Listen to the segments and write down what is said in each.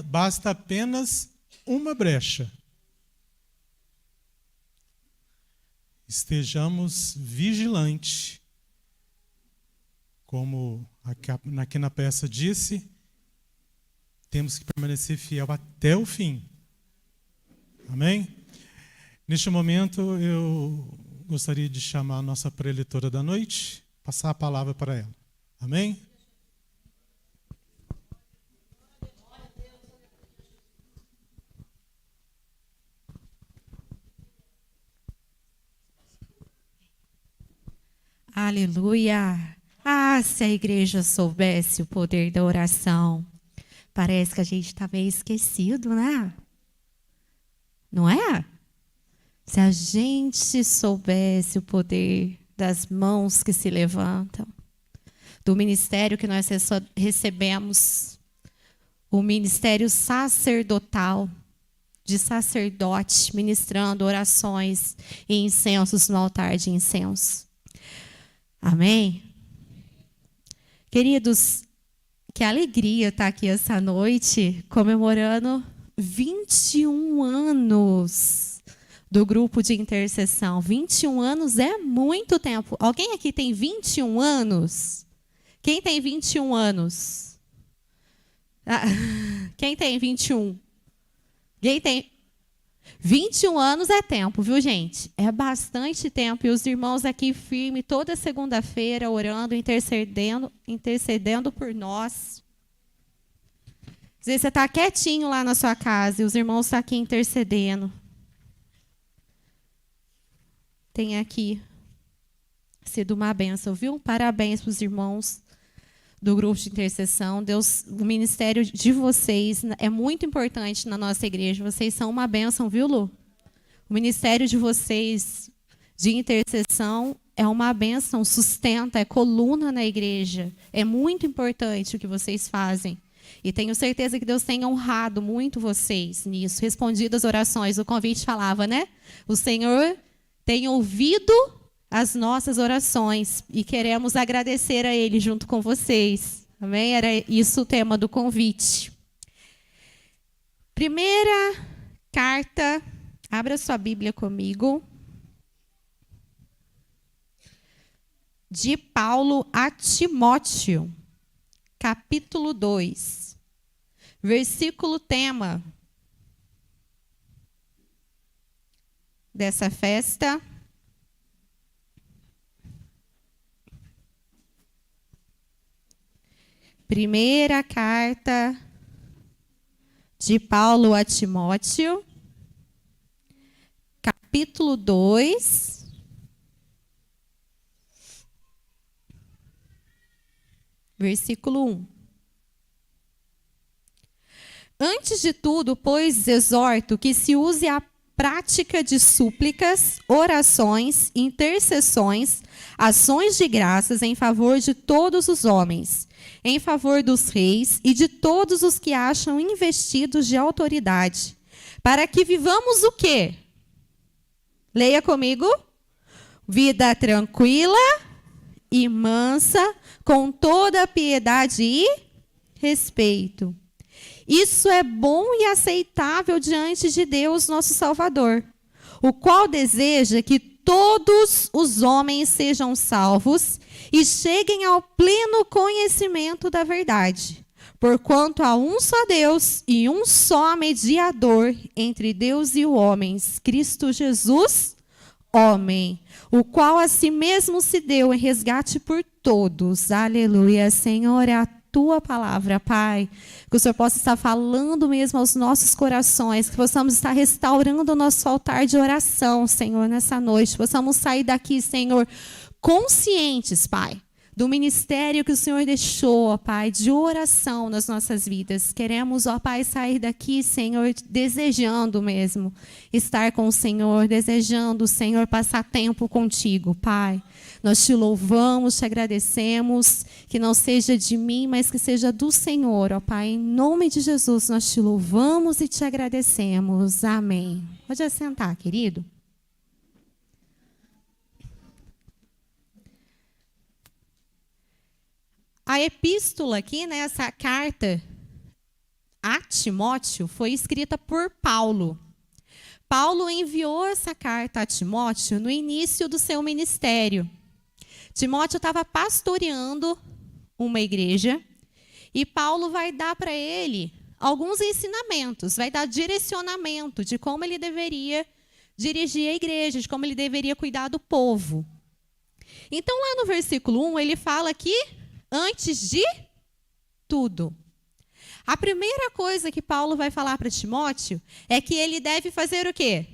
basta apenas uma brecha. Estejamos vigilantes. Como aqui na peça disse, temos que permanecer fiel até o fim. Amém? Neste momento, eu gostaria de chamar a nossa preletora da noite, passar a palavra para ela. Amém? Aleluia! Ah, se a igreja soubesse o poder da oração. Parece que a gente está meio esquecido, né? Não é? Se a gente soubesse o poder das mãos que se levantam, do ministério que nós recebemos, o ministério sacerdotal, de sacerdote, ministrando orações e incensos no altar de incenso. Amém? Queridos, que alegria estar aqui essa noite, comemorando 21 anos do grupo de intercessão. 21 anos é muito tempo. Alguém aqui tem 21 anos? Quem tem 21 anos? Quem tem 21? Quem tem? 21 anos é tempo, viu, gente? É bastante tempo. E os irmãos aqui firmes, toda segunda-feira, orando, intercedendo por nós. Às vezes você está quietinho lá na sua casa e os irmãos estão aqui intercedendo. Tem aqui sido uma bênção, viu? Parabéns para os irmãos do grupo de intercessão. Deus, o ministério de vocês é muito importante na nossa igreja. Vocês são uma bênção, viu, Lu? O ministério de vocês de intercessão é uma bênção, sustenta, é coluna na igreja. É muito importante o que vocês fazem. E tenho certeza que Deus tem honrado muito vocês nisso. Respondido as orações, o convite falava, né? O Senhor tem ouvido as nossas orações e queremos agradecer a Ele junto com vocês. Amém? Era isso o tema do convite. Primeira carta, abra sua Bíblia comigo, de Paulo a Timóteo, capítulo 2, versículo tema dessa festa. Primeira carta de Paulo a Timóteo, capítulo 2, versículo 1. Antes de tudo, pois, exorto que se use a prática de súplicas, orações, intercessões, ações de graças em favor de todos os homens, em favor dos reis e de todos os que acham investidos de autoridade, para que vivamos o quê? Leia comigo. Vida tranquila e mansa, com toda a piedade e respeito. Isso é bom e aceitável diante de Deus, nosso Salvador, o qual deseja que todos os homens sejam salvos e cheguem ao pleno conhecimento da verdade. Porquanto há um só Deus e um só mediador entre Deus e os homens, Cristo Jesus, homem, o qual a si mesmo se deu em resgate por todos. Aleluia. Senhor, é a tua palavra, Pai. Que o Senhor possa estar falando mesmo aos nossos corações, que possamos estar restaurando o nosso altar de oração, Senhor, nessa noite. Possamos sair daqui, Senhor, conscientes, Pai, do ministério que o Senhor deixou, ó Pai, de oração nas nossas vidas. Queremos, ó Pai, sair daqui, Senhor, desejando mesmo estar com o Senhor, desejando, Senhor, passar tempo contigo, Pai. Nós te louvamos, te agradecemos, que não seja de mim, mas que seja do Senhor, ó Pai. Em nome de Jesus, nós te louvamos e te agradecemos. Amém. Pode assentar, querido. A epístola aqui, né, essa carta a Timóteo foi escrita por Paulo. Paulo enviou essa carta a Timóteo no início do seu ministério. Timóteo estava pastoreando uma igreja e Paulo vai dar para ele alguns ensinamentos, vai dar direcionamento de como ele deveria dirigir a igreja, de como ele deveria cuidar do povo. Então, lá no versículo 1, ele fala que, antes de tudo, a primeira coisa que Paulo vai falar para Timóteo é que ele deve fazer o quê?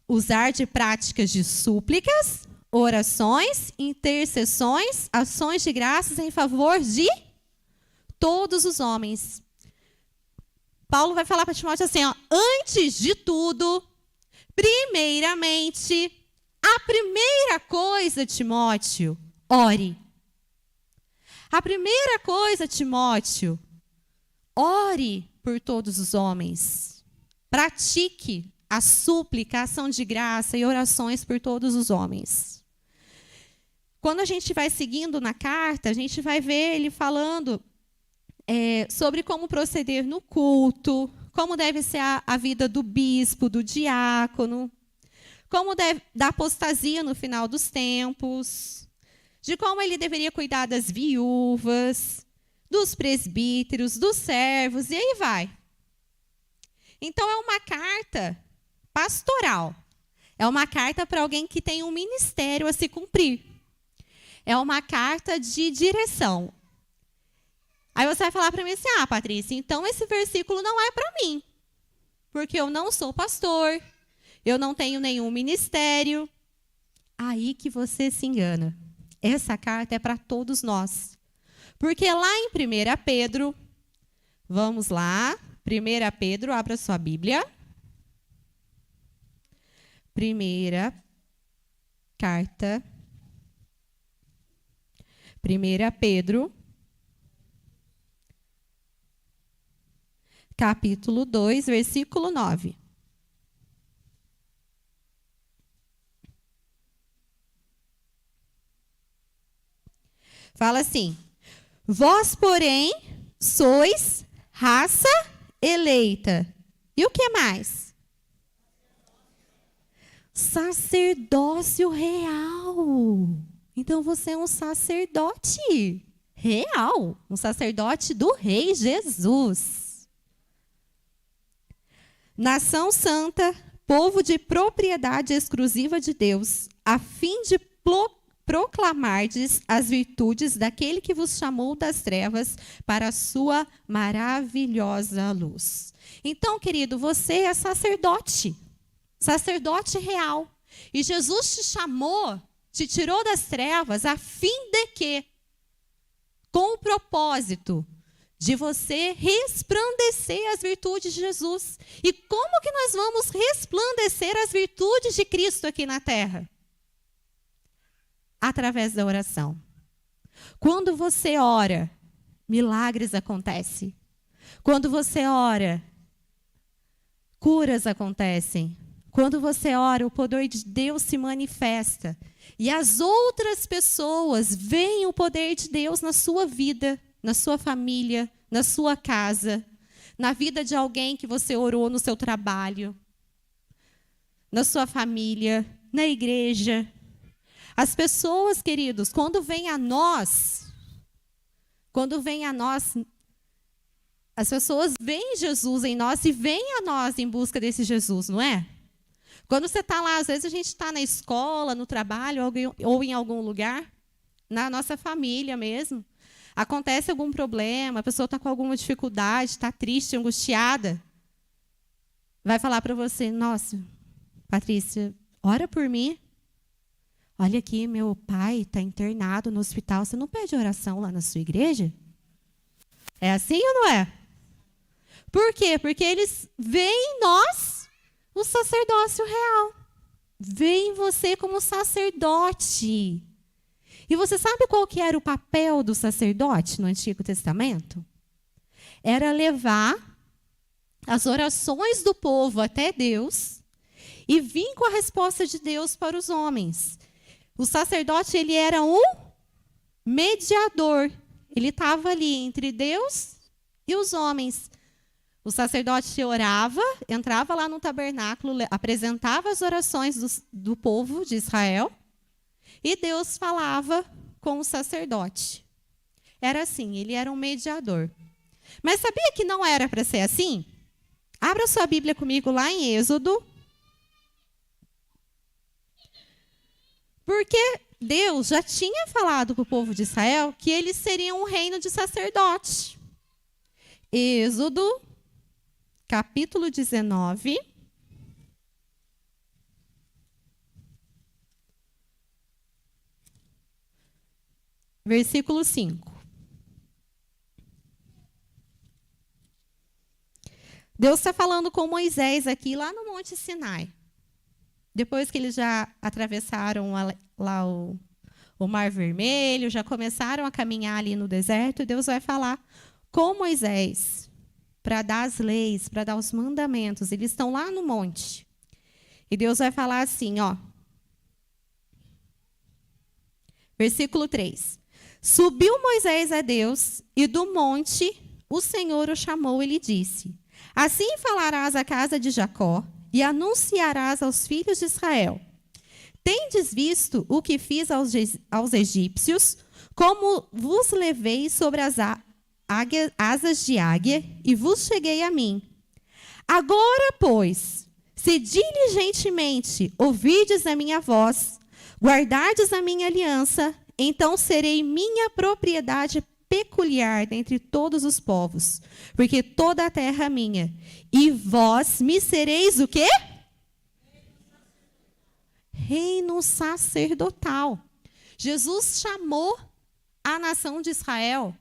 Usar de práticas de súplicas, orações, intercessões, ações de graças em favor de todos os homens. Paulo vai falar para Timóteo assim, ó, antes de tudo, primeiramente, a primeira coisa, Timóteo, ore. A primeira coisa, Timóteo, ore por todos os homens. Pratique a súplica, a ação de graça e orações por todos os homens. Quando a gente vai seguindo na carta, a gente vai ver ele falando sobre como proceder no culto, como deve ser a vida do bispo, do diácono, como da apostasia no final dos tempos, de como ele deveria cuidar das viúvas, dos presbíteros, dos servos, e aí vai. Então, é uma carta pastoral. É uma carta para alguém que tem um ministério a se cumprir. É uma carta de direção. Aí você vai falar para mim assim, Patrícia, então esse versículo não é para mim, porque eu não sou pastor, eu não tenho nenhum ministério. Aí que você se engana. Essa carta é para todos nós. Porque lá em 1 Pedro, vamos lá, 1 Pedro, abra sua Bíblia. Primeira carta, 1 Pedro, capítulo 2, versículo 9. Fala assim, vós, porém, sois raça eleita. E o que mais? Sacerdócio real. Então você é um sacerdote real, um sacerdote do Rei Jesus. Nação santa, povo de propriedade exclusiva de Deus, a fim de proclamardes as virtudes daquele que vos chamou das trevas para a sua maravilhosa luz. Então, querido, você é sacerdote, sacerdote real. E Jesus te chamou, te tirou das trevas a fim de que, com o propósito de você resplandecer as virtudes de Jesus. E como que nós vamos resplandecer as virtudes de Cristo aqui na terra? Através da oração. Quando você ora, milagres acontecem. Quando você ora, curas acontecem. Quando você ora, o poder de Deus se manifesta. E as outras pessoas veem o poder de Deus na sua vida, na sua família, na sua casa, na vida de alguém que você orou no seu trabalho, na sua família, na igreja. As pessoas, queridos, quando vêm a nós, as pessoas veem Jesus em nós e vêm a nós em busca desse Jesus, não é? Quando você está lá, às vezes a gente está na escola, no trabalho, ou em algum lugar, na nossa família mesmo. Acontece algum problema, a pessoa está com alguma dificuldade, está triste, angustiada. Vai falar para você, nossa, Patrícia, ora por mim. Olha aqui, meu pai está internado no hospital. Você não pede oração lá na sua igreja? É assim ou não é? Por quê? Porque eles veem em nós o sacerdócio real. Veem você como sacerdote. E você sabe qual que era o papel do sacerdote no Antigo Testamento? Era levar as orações do povo até Deus e vir com a resposta de Deus para os homens. O sacerdote, ele era um mediador. Ele estava ali entre Deus E os homens? O sacerdote orava, entrava lá no tabernáculo, apresentava as orações do povo de Israel, e Deus falava com o sacerdote. Era assim, ele era um mediador. Mas sabia que não era para ser assim? Abra sua Bíblia comigo lá em Êxodo. Porque Deus já tinha falado para o povo de Israel que eles seriam um reino de sacerdote. Êxodo, capítulo 19. Versículo 5. Deus está falando com Moisés aqui, lá no Monte Sinai. Depois que eles já atravessaram lá o Mar Vermelho, já começaram a caminhar ali no deserto, Deus vai falar com Moisés para dar as leis, para dar os mandamentos. Eles estão lá no monte. E Deus vai falar assim, ó. Versículo 3. Subiu Moisés a Deus, e do monte o Senhor o chamou e lhe disse: assim falarás à casa de Jacó, e anunciarás aos filhos de Israel: tendes visto o que fiz aos egípcios, como vos levei sobre as asas de águia, e vos cheguei a mim. Agora, pois, se diligentemente ouvirdes a minha voz, guardardes a minha aliança, então serei minha propriedade peculiar dentre todos os povos, porque toda a terra é minha. E vós me sereis o quê? Reino sacerdotal. Jesus chamou a nação de Israel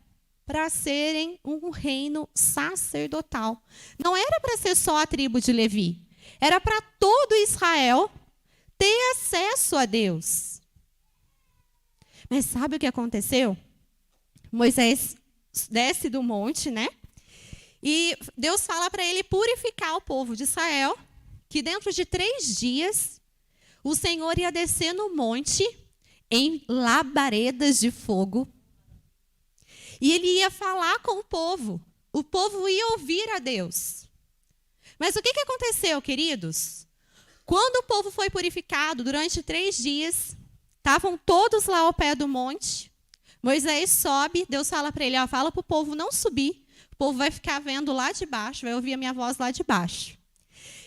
para serem um reino sacerdotal. Não era para ser só a tribo de Levi. Era para todo Israel ter acesso a Deus. Mas sabe o que aconteceu? Moisés desce do monte, né? E Deus fala para ele purificar o povo de Israel, que dentro de 3 dias o Senhor ia descer no monte em labaredas de fogo. E ele ia falar com o povo. O povo ia ouvir a Deus. Mas o que aconteceu, queridos? Quando o povo foi purificado durante 3 dias, estavam todos lá ao pé do monte. Moisés sobe, Deus fala para ele, ó, fala para o povo não subir. O povo vai ficar vendo lá de baixo, vai ouvir a minha voz lá de baixo.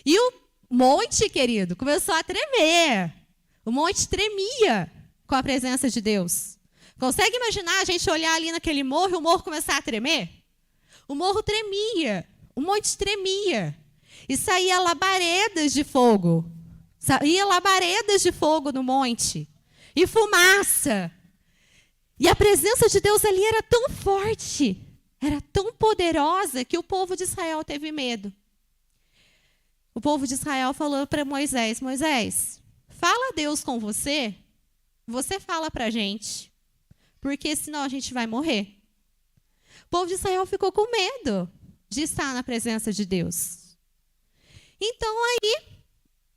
E o monte, querido, começou a tremer. O monte tremia com a presença de Deus. Consegue imaginar a gente olhar ali naquele morro e o morro começar a tremer? O morro tremia, o monte tremia. E saía labaredas de fogo. Saía labaredas de fogo no monte. E fumaça. E a presença de Deus ali era tão forte, era tão poderosa, que o povo de Israel teve medo. O povo de Israel falou para Moisés: Moisés, fala Deus com você, você fala para a gente, porque senão a gente vai morrer. O povo de Israel ficou com medo de estar na presença de Deus. Então aí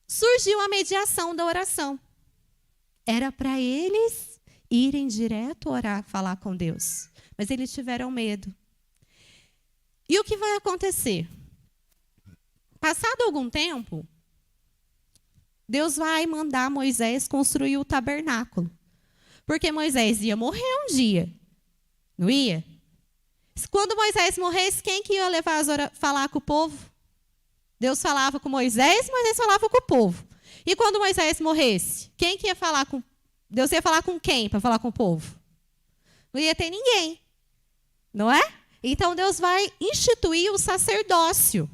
surgiu a mediação da oração. Era para eles irem direto orar, falar com Deus. Mas eles tiveram medo. E o que vai acontecer? Passado algum tempo, Deus vai mandar Moisés construir o tabernáculo. Porque Moisés ia morrer um dia. Não ia? Quando Moisés morresse, quem que ia levar falar com o povo? Deus falava com Moisés, Moisés falava com o povo. E quando Moisés morresse, quem que ia falar com Deus ia falar com quem para falar com o povo? Não ia ter ninguém. Não é? Então Deus vai instituir o sacerdócio.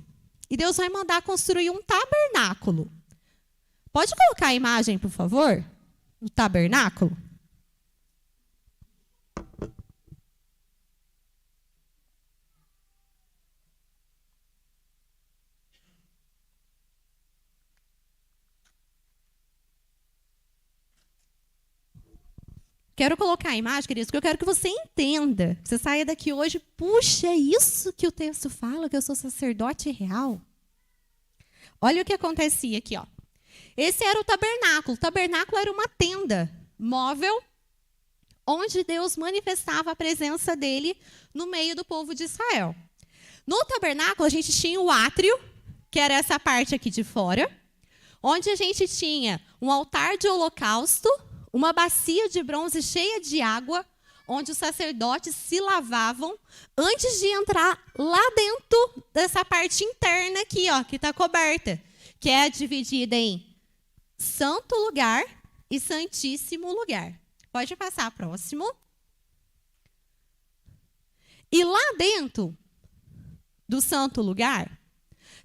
E Deus vai mandar construir um tabernáculo. Pode colocar a imagem, por favor? O tabernáculo. Quero colocar a imagem, queridos, porque eu quero que você entenda. Que você saia daqui hoje, puxa, é isso que o texto fala, que eu sou sacerdote real? Olha o que acontecia aqui, ó. Esse era o tabernáculo. O tabernáculo era uma tenda móvel, onde Deus manifestava a presença dele no meio do povo de Israel. No tabernáculo, a gente tinha o átrio, que era essa parte aqui de fora, onde a gente tinha um altar de holocausto, uma bacia de bronze cheia de água, onde os sacerdotes se lavavam antes de entrar lá dentro dessa parte interna aqui, ó, que está coberta, que é dividida em santo lugar e santíssimo lugar. Pode passar próximo. E lá dentro do santo lugar,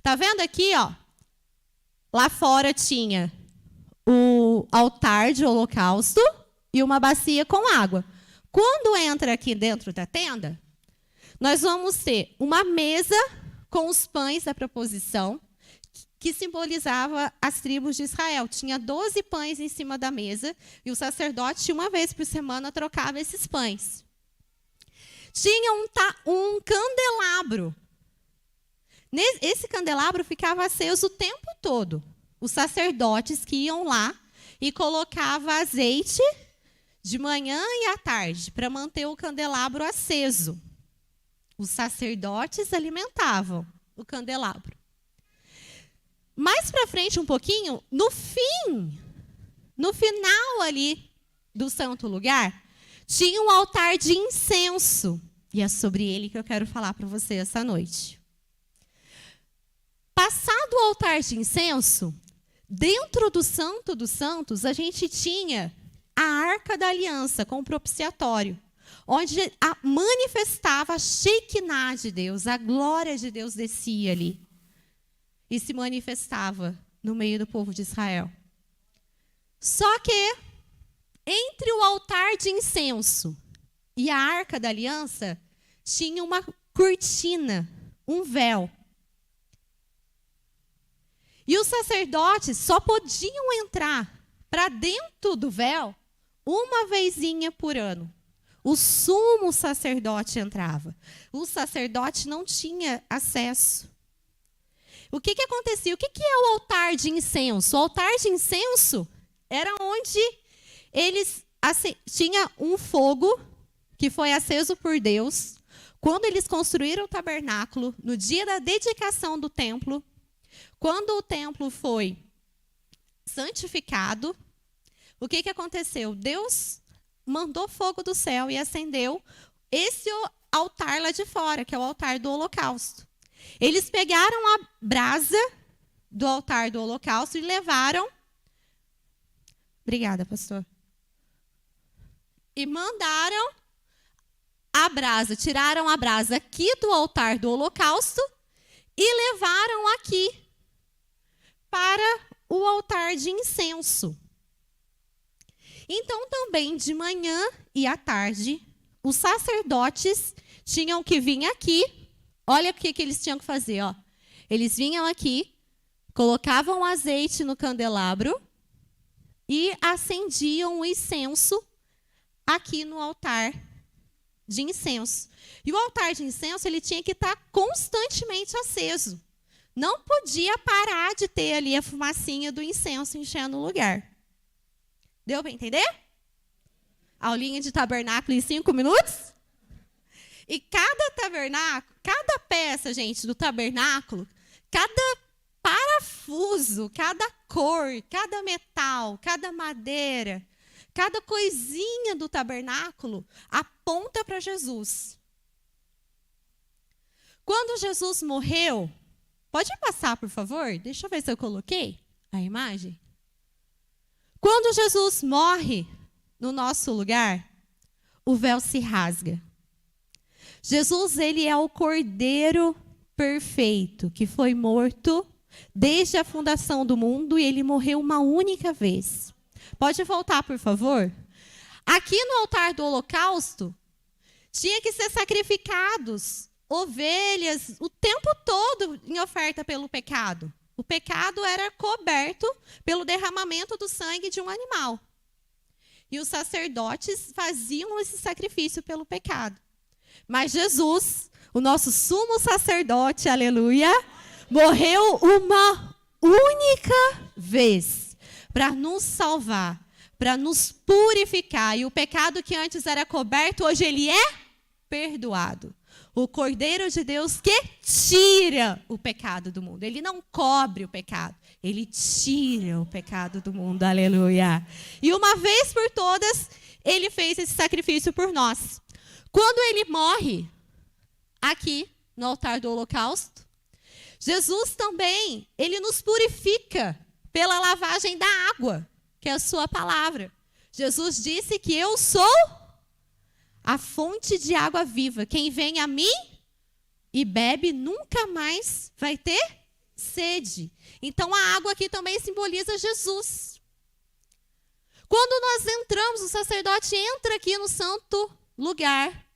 tá vendo aqui, ó? Lá fora tinha o altar de holocausto e uma bacia com água. Quando entra aqui dentro da tenda, nós vamos ter uma mesa com os pães da proposição, que simbolizava as tribos de Israel. Tinha 12 pães em cima da mesa, e o sacerdote, uma vez por semana, trocava esses pães. Tinha um candelabro. Esse candelabro ficava aceso o tempo todo. Os sacerdotes que iam lá e colocavam azeite de manhã e à tarde para manter o candelabro aceso. Os sacerdotes alimentavam o candelabro. Mais para frente um pouquinho, no final ali do santo lugar, tinha um altar de incenso. E é sobre ele que eu quero falar para você essa noite. Passado o altar de incenso, dentro do Santo dos Santos, a gente tinha a Arca da Aliança com o propiciatório, onde manifestava a Shekinah de Deus, a glória de Deus descia ali e se manifestava no meio do povo de Israel. Só que entre o altar de incenso e a Arca da Aliança tinha uma cortina, um véu. E os sacerdotes só podiam entrar para dentro do véu uma vezinha por ano. O sumo sacerdote entrava. O sacerdote não tinha acesso. O que acontecia? O que é o altar de incenso? O altar de incenso era onde eles tinha um fogo que foi aceso por Deus quando eles construíram o tabernáculo, no dia da dedicação do templo. Quando o templo foi santificado, o que aconteceu? Deus mandou fogo do céu e acendeu esse altar lá de fora, que é o altar do holocausto. Eles pegaram a brasa do altar do holocausto e levaram... Obrigada, pastor. E mandaram a brasa, tiraram a brasa aqui do altar do holocausto e levaram aqui para o altar de incenso. Então, também de manhã e à tarde, os sacerdotes tinham que vir aqui. Olha o que eles tinham que fazer. Ó. Eles vinham aqui, colocavam azeite no candelabro e acendiam o incenso aqui no altar de incenso. E o altar de incenso ele tinha que estar constantemente aceso. Não podia parar de ter ali a fumacinha do incenso enchendo o lugar. Deu para entender? Aulinha de tabernáculo em 5 minutos? E cada tabernáculo, cada peça, gente, do tabernáculo, cada parafuso, cada cor, cada metal, cada madeira, cada coisinha do tabernáculo aponta para Jesus. Quando Jesus morreu, pode passar, por favor? Deixa eu ver se eu coloquei a imagem. Quando Jesus morre no nosso lugar, o véu se rasga. Jesus, ele é o Cordeiro perfeito, que foi morto desde a fundação do mundo e ele morreu uma única vez. Pode voltar, por favor? Aqui no altar do holocausto, tinha que ser sacrificados ovelhas o tempo todo em oferta pelo pecado. O pecado era coberto pelo derramamento do sangue de um animal. E os sacerdotes faziam esse sacrifício pelo pecado. Mas Jesus, o nosso sumo sacerdote, aleluia, morreu uma única vez para nos salvar, para nos purificar. E o pecado que antes era coberto, hoje ele é perdoado. O Cordeiro de Deus que tira o pecado do mundo. Ele não cobre o pecado, ele tira o pecado do mundo. Aleluia. E uma vez por todas, ele fez esse sacrifício por nós. Quando ele morre aqui no altar do holocausto, Jesus também, ele nos purifica pela lavagem da água, que é a sua palavra. Jesus disse que eu sou a fonte de água viva. Quem vem a mim e bebe nunca mais vai ter sede. Então a água aqui também simboliza Jesus. Quando nós entramos, o sacerdote entra aqui no santo lugar.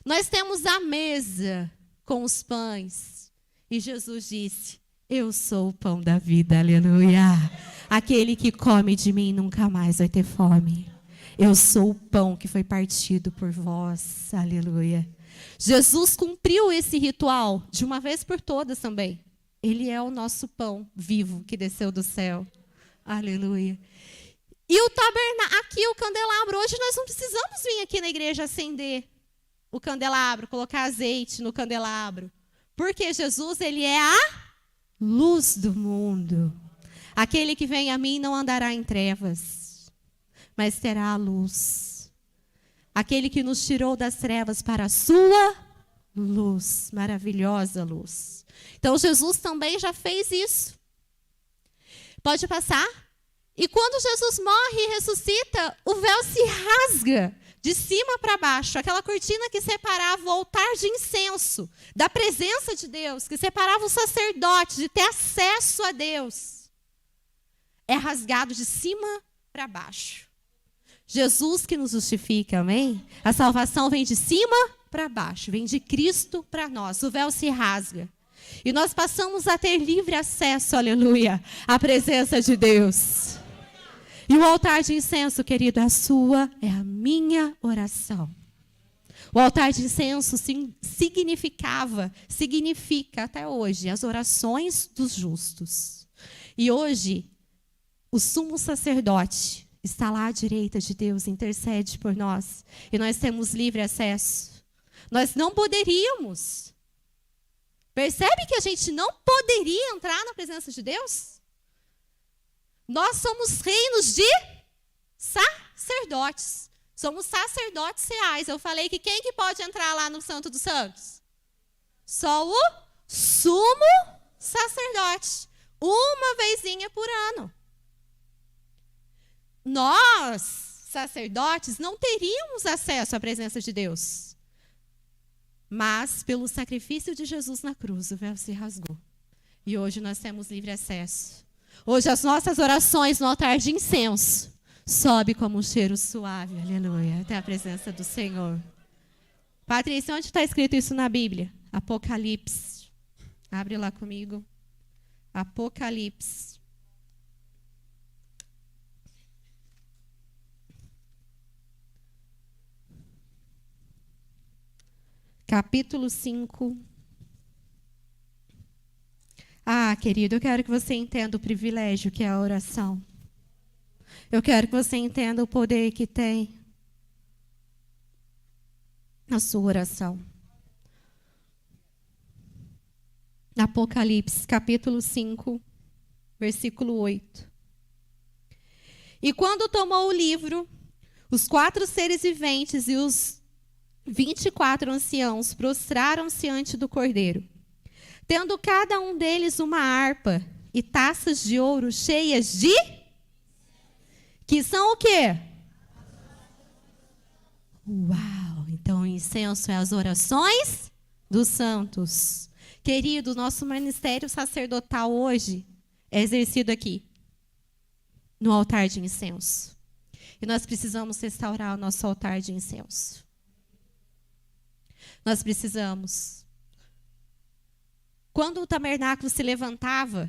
Nós temos a mesa com os pães. E Jesus disse: eu sou o pão da vida, aleluia. Aquele que come de mim nunca mais vai ter fome. Eu sou o pão que foi partido por vós, aleluia. Jesus cumpriu esse ritual de uma vez por todas também. Ele é o nosso pão vivo que desceu do céu, aleluia. E o tabernáculo, aqui o candelabro, hoje nós não precisamos vir aqui na igreja acender o candelabro, colocar azeite no candelabro. Porque Jesus, ele é a luz do mundo. Aquele que vem a mim não andará em trevas, mas terá a luz. Aquele que nos tirou das trevas para a sua luz, maravilhosa luz. Então Jesus também já fez isso. Pode passar? E quando Jesus morre e ressuscita, o véu se rasga de cima para baixo. Aquela cortina que separava o altar de incenso da presença de Deus, que separava o sacerdote de ter acesso a Deus, é rasgado de cima para baixo. Jesus que nos justifica, amém? A salvação vem de cima para baixo, vem de Cristo para nós. O véu se rasga. E nós passamos a ter livre acesso, aleluia, à presença de Deus. E o altar de incenso, querido, é a sua, é a minha oração. O altar de incenso significa até hoje as orações dos justos. E hoje, o sumo sacerdote está lá à direita de Deus, intercede por nós. E nós temos livre acesso. Nós não poderíamos. Percebe que a gente não poderia entrar na presença de Deus? Nós somos reinos de sacerdotes. Somos sacerdotes reais. Eu falei que quem que pode entrar lá no Santo dos Santos? Só o sumo sacerdote. Uma vezinha por ano. Nós, sacerdotes, não teríamos acesso à presença de Deus. Mas, pelo sacrifício de Jesus na cruz, o véu se rasgou. E hoje nós temos livre acesso. Hoje as nossas orações no altar de incenso sobe como um cheiro suave, aleluia, até a presença do Senhor. Patrícia, onde está escrito isso na Bíblia? Apocalipse. Abre lá comigo. Apocalipse. Capítulo 5. Ah, querido, eu quero que você entenda o privilégio que é a oração. Eu quero que você entenda o poder que tem a sua oração. Apocalipse, capítulo 5, versículo 8. E quando tomou o livro, os 4 seres viventes e os 24 anciãos prostraram-se ante do Cordeiro, tendo cada um deles uma harpa e taças de ouro cheias de... Que são o quê? Uau! Então o incenso é as orações dos santos. Querido, nosso ministério sacerdotal hoje é exercido aqui, no altar de incenso. E nós precisamos restaurar o nosso altar de incenso. Nós precisamos. Quando o tabernáculo se levantava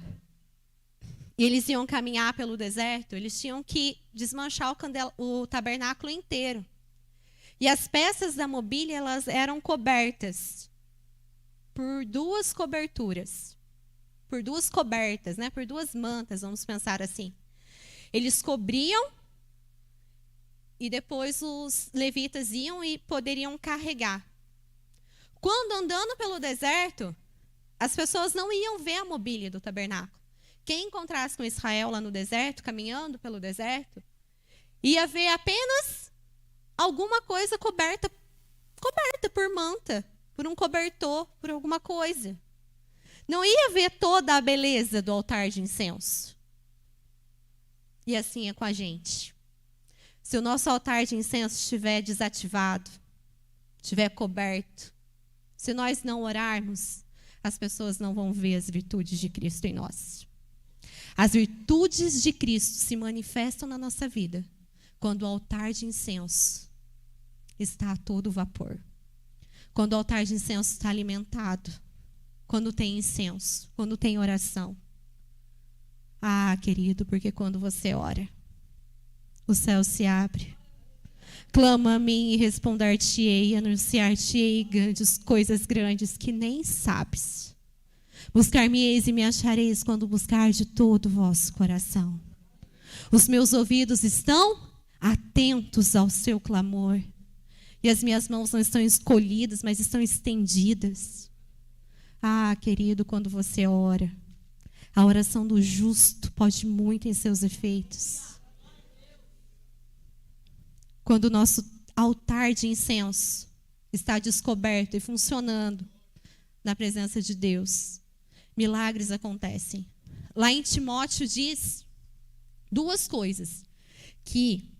e eles iam caminhar pelo deserto, eles tinham que desmanchar o tabernáculo inteiro. E as peças da mobília, elas eram cobertas por 2 coberturas. Por 2 cobertas, né? Por 2 mantas, vamos pensar assim. Eles cobriam e depois os levitas iam e poderiam carregar. Quando andando pelo deserto, as pessoas não iam ver a mobília do tabernáculo. Quem encontrasse com Israel lá no deserto, caminhando pelo deserto, ia ver apenas alguma coisa coberta por manta, por um cobertor, por alguma coisa. Não ia ver toda a beleza do altar de incenso. E assim é com a gente. Se o nosso altar de incenso estiver desativado, estiver coberto, se nós não orarmos, as pessoas não vão ver as virtudes de Cristo em nós. As virtudes de Cristo se manifestam na nossa vida quando o altar de incenso está a todo vapor. Quando o altar de incenso está alimentado. Quando tem incenso. Quando tem oração. Ah, querido, porque quando você ora, o céu se abre. Clama a mim e responder-te-ei, e anunciar-te-ei coisas grandes que nem sabes. Buscar-me-eis e me achareis quando buscar de todo o vosso coração. Os meus ouvidos estão atentos ao seu clamor. E as minhas mãos não estão escolhidas, mas estão estendidas. Ah, querido, quando você ora, a oração do justo pode muito em seus efeitos. Quando o nosso altar de incenso está descoberto e funcionando na presença de Deus, milagres acontecem. Lá em Timóteo diz duas coisas, que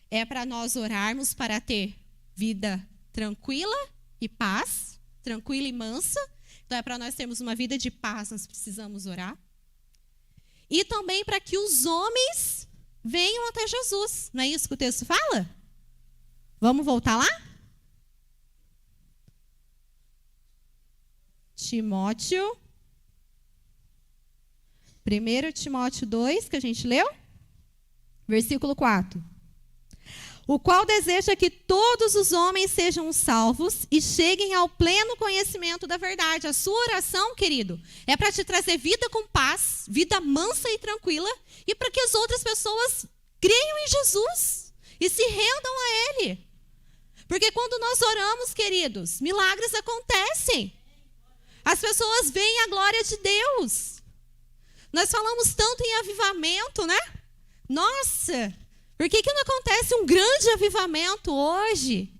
é para nós orarmos para ter vida tranquila e paz, tranquila e mansa. Então é para nós termos uma vida de paz, nós precisamos orar. E também para que os homens venham até Jesus. Não é isso que o texto fala? Vamos voltar lá? Timóteo. 1 Timóteo 2, que a gente leu. Versículo 4. O qual deseja que todos os homens sejam salvos e cheguem ao pleno conhecimento da verdade. A sua oração, querido, é para te trazer vida com paz, vida mansa e tranquila, e para que as outras pessoas creiam em Jesus e se rendam a Ele. Porque quando nós oramos, queridos, milagres acontecem. As pessoas veem a glória de Deus. Nós falamos tanto em avivamento, né? Nossa! Por que não acontece um grande avivamento hoje?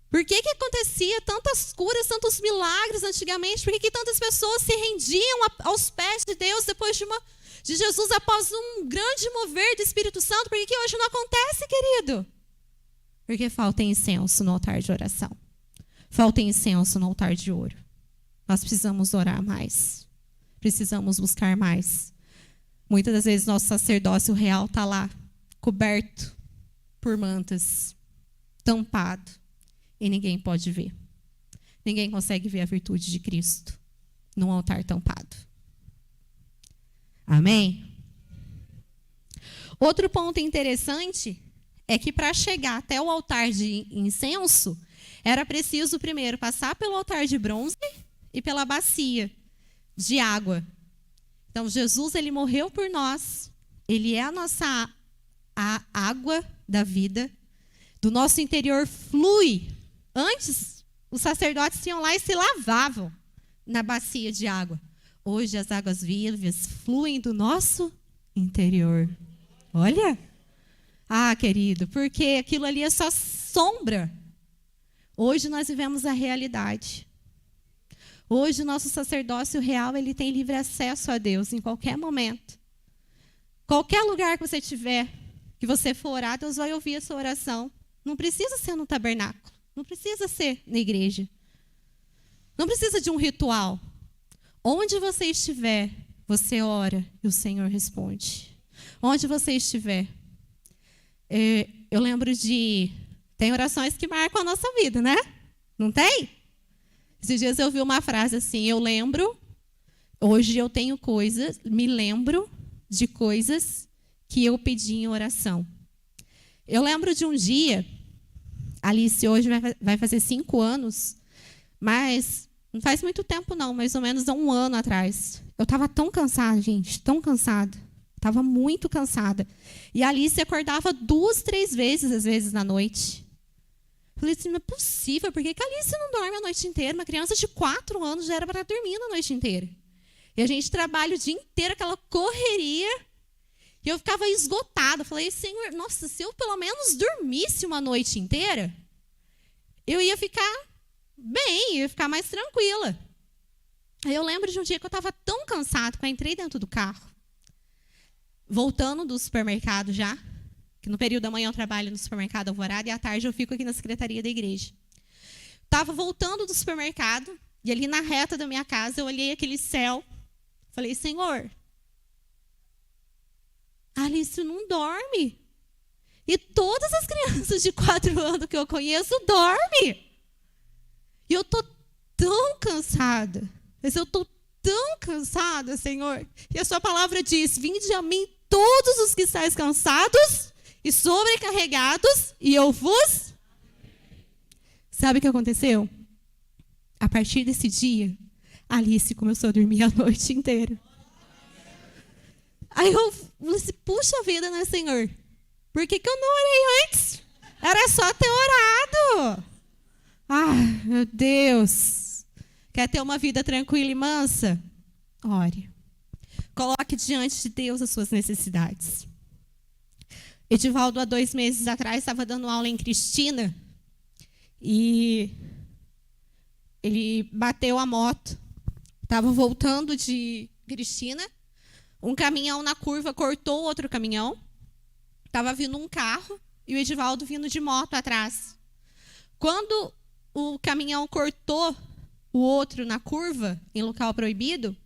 Por que acontecia tantas curas, tantos milagres antigamente? Por que tantas pessoas se rendiam aos pés de Deus depois de Jesus após um grande mover do Espírito Santo? Por que hoje não acontece, querido? Porque falta incenso no altar de oração. Falta incenso no altar de ouro. Nós precisamos orar mais. Precisamos buscar mais. Muitas das vezes nosso sacerdócio real está lá, coberto por mantas, tampado, e ninguém pode ver. Ninguém consegue ver a virtude de Cristo num altar tampado. Amém? Outro ponto interessante é que para chegar até o altar de incenso, era preciso primeiro passar pelo altar de bronze e pela bacia de água. Então, Jesus, ele morreu por nós. Ele é a água da vida. Do nosso interior flui. Antes, os sacerdotes iam lá e se lavavam na bacia de água. Hoje, as águas vivas fluem do nosso interior. Olha. Ah, querido, porque aquilo ali é só sombra. Hoje, nós vivemos a realidade. Hoje, o nosso sacerdócio real, ele tem livre acesso a Deus em qualquer momento. Qualquer lugar que você estiver, que você for orar, Deus vai ouvir a sua oração. Não precisa ser no tabernáculo. Não precisa ser na igreja. Não precisa de um ritual. Onde você estiver, você ora e o Senhor responde. Onde você estiver. Eu lembro tem orações que marcam a nossa vida, né? Não tem? Esses dias eu vi uma frase assim, hoje eu tenho coisas, me lembro de coisas que eu pedi em oração. Eu lembro de um dia, Alice hoje vai fazer 5 anos, mas não faz muito tempo não, mais ou menos há 1 ano atrás. Eu estava tão cansada, gente, tão cansada. Estava muito cansada. E a Alice acordava 2, 3 vezes, às vezes, na noite. Falei assim, não é possível, por que a Alice não dorme a noite inteira? Uma criança de 4 anos já era para estar dormindo a noite inteira. E a gente trabalha o dia inteiro, aquela correria. E eu ficava esgotada. Falei, Senhor, nossa, se eu pelo menos dormisse uma noite inteira, eu ia ficar bem, ia ficar mais tranquila. Aí eu lembro de um dia que eu estava tão cansada que eu entrei dentro do carro, voltando do supermercado já, que no período da manhã eu trabalho no supermercado Alvorada e à tarde eu fico aqui na secretaria da igreja. Estava voltando do supermercado e ali na reta da minha casa eu olhei aquele céu. Falei, Senhor, a Alice não dorme. E todas as crianças de 4 anos que eu conheço dormem. E eu estou tão cansada. Mas eu estou tão cansada, Senhor. E a sua palavra diz, vinde a mim todos os que estáis cansados e sobrecarregados, e eu vos... Sabe o que aconteceu? A partir desse dia, a Alice começou a dormir a noite inteira. Aí eu falei assim, puxa vida, né, Senhor? Por que eu não orei antes? Era só ter orado. Ah, meu Deus. Quer ter uma vida tranquila e mansa? Ore. Coloque diante de Deus as suas necessidades. Edivaldo, há 2 meses atrás, estava dando aula em Cristina e ele bateu a moto. Estava voltando de Cristina, um caminhão na curva cortou outro caminhão. Estava vindo um carro e o Edivaldo vindo de moto atrás. Quando o caminhão cortou o outro na curva, em local proibido,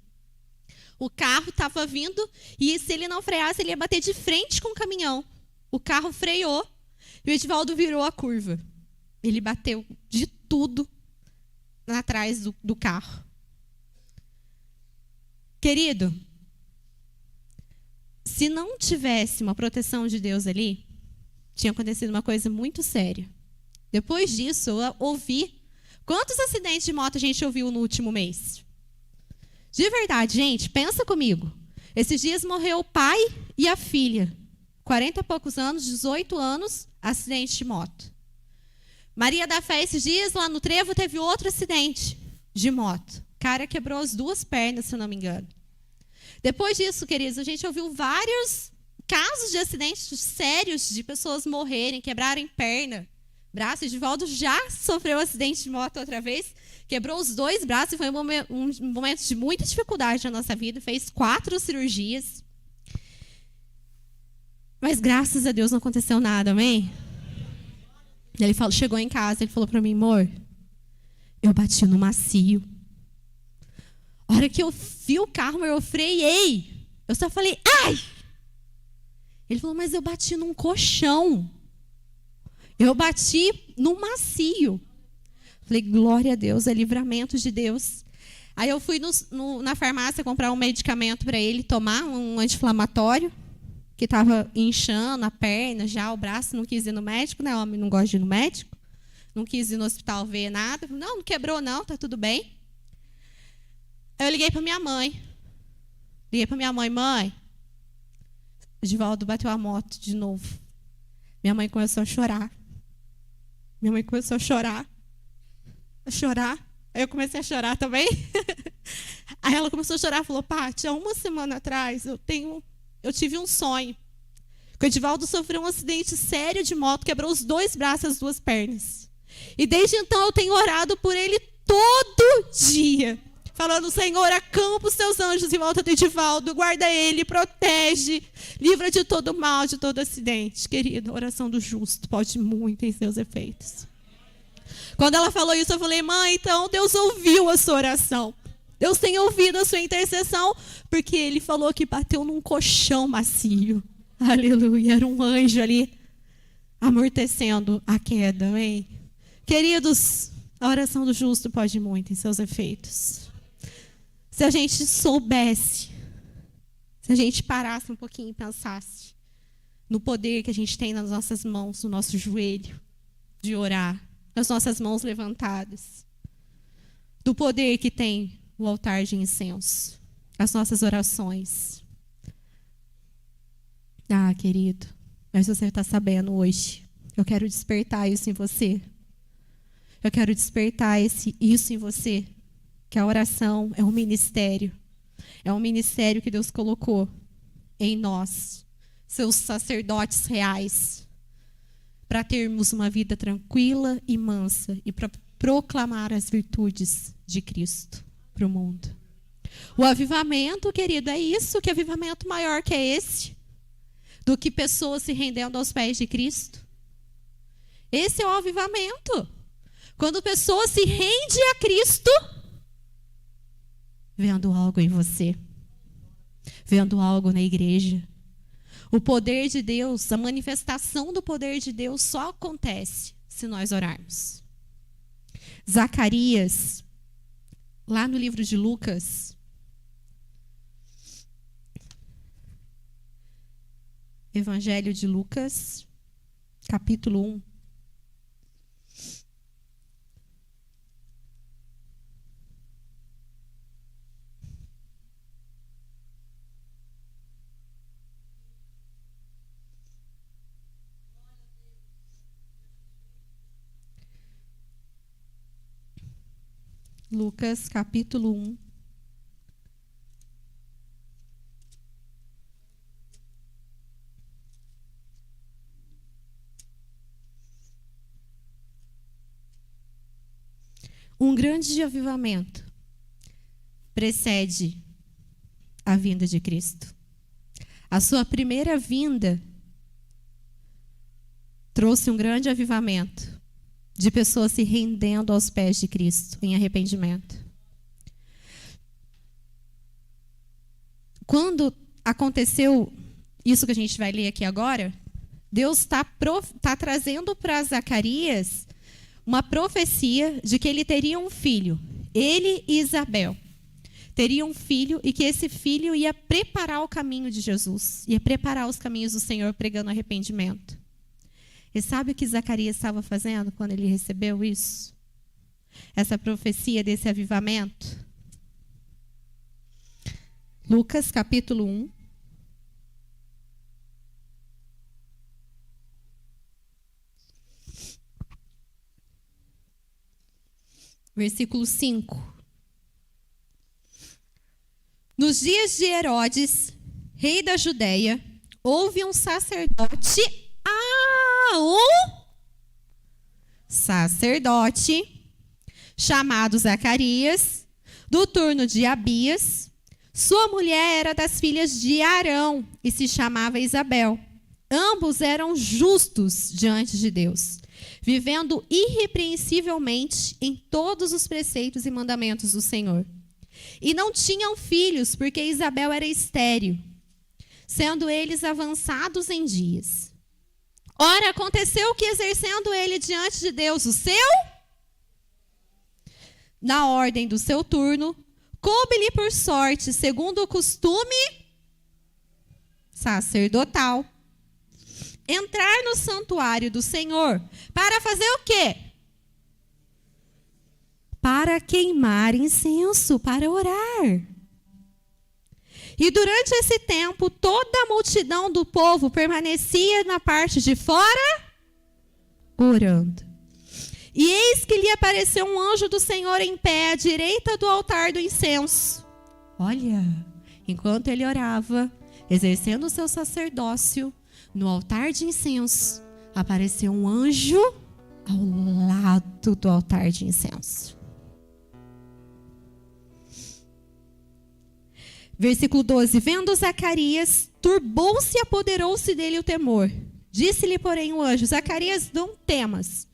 o carro estava vindo e se ele não freasse, ele ia bater de frente com o caminhão. O carro freou e o Edivaldo virou a curva. Ele bateu de tudo atrás do carro. Querido, se não tivesse uma proteção de Deus ali, tinha acontecido uma coisa muito séria. Depois disso, eu ouvi. Quantos acidentes de moto a gente ouviu no último mês? De verdade, gente, pensa comigo. Esses dias morreu o pai e a filha. 40 e poucos anos, 18 anos, acidente de moto. Maria da Fé, esses dias, lá no Trevo, teve outro acidente de moto. O cara quebrou as 2 pernas, se eu não me engano. Depois disso, queridos, a gente ouviu vários casos de acidentes sérios de pessoas morrerem, quebrarem perna, braço. Edivaldo já sofreu um acidente de moto outra vez, quebrou os 2 braços e foi um momento de muita dificuldade na nossa vida. Fez 4 cirurgias. Mas graças a Deus não aconteceu nada, amém? Ele chegou em casa, ele falou para mim, amor, eu bati no macio. A hora que eu vi o carro, eu freiei. Eu só falei, ai! Ele falou, mas eu bati num colchão. Eu bati no macio. Falei, glória a Deus, é livramento de Deus. Aí eu fui na farmácia comprar um medicamento para ele tomar, um anti-inflamatório, que estava inchando a perna, já o braço, não quis ir no médico, né? Homem não gosta de ir no médico. Não quis ir no hospital ver nada. Não quebrou não, tá tudo bem. Aí eu liguei para minha mãe. Mãe, Edivaldo bateu a moto de novo. Minha mãe começou a chorar. Aí eu comecei a chorar também. Aí ela começou a chorar e falou, Paty, há 1 semana atrás eu tive um sonho. Que o Edivaldo sofreu um acidente sério de moto, quebrou os 2 braços e as 2 pernas. E desde então eu tenho orado por ele todo dia. Falando, Senhor, acampa os teus anjos em volta do Edivaldo, guarda ele, protege, livra de todo mal, de todo acidente. Querida, a oração do justo pode muito em seus efeitos. Quando ela falou isso, eu falei, mãe, então Deus ouviu a sua oração. Deus tem ouvido a sua intercessão, porque ele falou que bateu num colchão macio. Aleluia, era um anjo ali, amortecendo a queda, amém? Queridos, a oração do justo pode muito em seus efeitos. Se a gente soubesse, se a gente parasse um pouquinho e pensasse no poder que a gente tem nas nossas mãos, no nosso joelho, de orar, nas nossas mãos levantadas, do poder que tem o altar de incenso, as nossas orações. Ah, querido, mas você está sabendo hoje, eu quero despertar isso em você. Eu quero despertar isso em você, que a oração é um ministério. É um ministério que Deus colocou em nós, seus sacerdotes reais, para termos uma vida tranquila e mansa e para proclamar as virtudes de Cristo para o mundo. O avivamento, querido, é isso. Que avivamento maior que é esse? Do que pessoas se rendendo aos pés de Cristo. Esse é o avivamento. Quando pessoas se rendem a Cristo, vendo algo em você, vendo algo na igreja. O poder de Deus, a manifestação do poder de Deus só acontece se nós orarmos. Zacarias, lá no livro de Lucas, Evangelho de Lucas, capítulo 1. Lucas, capítulo 1. Um grande avivamento precede a vinda de Cristo. A sua primeira vinda trouxe um grande avivamento de pessoas se rendendo aos pés de Cristo em arrependimento. Quando aconteceu isso que a gente vai ler aqui agora, Deus está trazendo para Zacarias uma profecia de que ele teria um filho, ele e Isabel. Teria um filho e que esse filho ia preparar o caminho de Jesus, ia preparar os caminhos do Senhor pregando arrependimento. E sabe o que Zacarias estava fazendo quando ele recebeu isso? Essa profecia desse avivamento? Lucas, capítulo 1. Versículo 5. Nos dias de Herodes, rei da Judéia, houve um sacerdote... um sacerdote chamado Zacarias, do turno de Abias. Sua mulher era das filhas de Arão e se chamava Isabel. Ambos eram justos diante de Deus, vivendo irrepreensivelmente em todos os preceitos e mandamentos do Senhor. E não tinham filhos, porque Isabel era estéril, sendo eles avançados em dias. Ora, aconteceu que, exercendo ele diante de Deus na ordem do seu turno, coube-lhe por sorte, segundo o costume sacerdotal, entrar no santuário do Senhor, para fazer o quê? Para queimar incenso, para orar. E durante esse tempo, toda a multidão do povo permanecia na parte de fora, orando. E eis que lhe apareceu um anjo do Senhor em pé à direita do altar do incenso. Olha, enquanto ele orava, exercendo o seu sacerdócio, no altar de incenso, apareceu um anjo ao lado do altar de incenso. Versículo 12. Vendo Zacarias, turbou-se e apoderou-se dele o temor. Disse-lhe, porém, o anjo: Zacarias, não temas,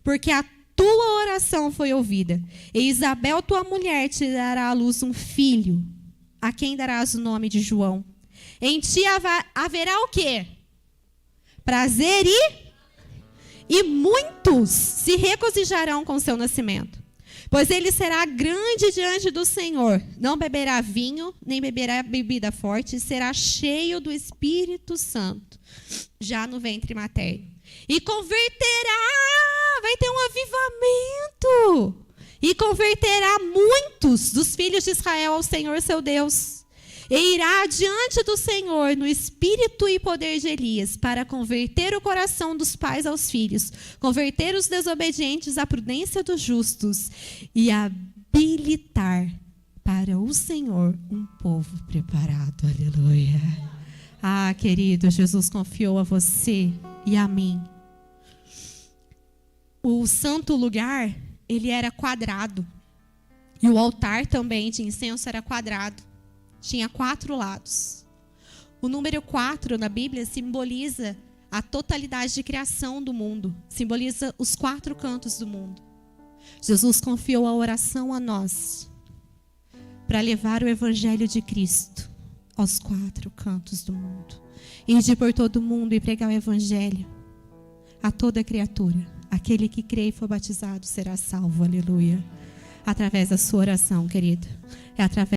porque a tua oração foi ouvida. E Isabel, tua mulher, te dará à luz um filho, a quem darás o nome de João. Em ti haverá o quê? Prazer e muitos se regozijarão com seu nascimento. Pois ele será grande diante do Senhor. Não beberá vinho, nem beberá bebida forte, será cheio do Espírito Santo, já no ventre materno. E converterá, vai ter um avivamento. E converterá muitos dos filhos de Israel ao Senhor seu Deus. e irá diante do Senhor no espírito e poder de Elias, para converter o coração dos pais aos filhos, converter os desobedientes à prudência dos justos e habilitar para o Senhor um povo preparado. Aleluia. Ah, querido, Jesus confiou a você e a mim. O santo lugar, ele era quadrado. E o altar também de incenso era quadrado. Tinha 4 lados. O número 4 na Bíblia simboliza a totalidade de criação do mundo. Simboliza os 4 cantos do mundo. Jesus confiou a oração a nós para levar o evangelho de Cristo aos 4 cantos do mundo. Ir por todo o mundo e pregar o evangelho a toda criatura. Aquele que crê e for batizado será salvo. Aleluia. Através da sua oração, querido. É através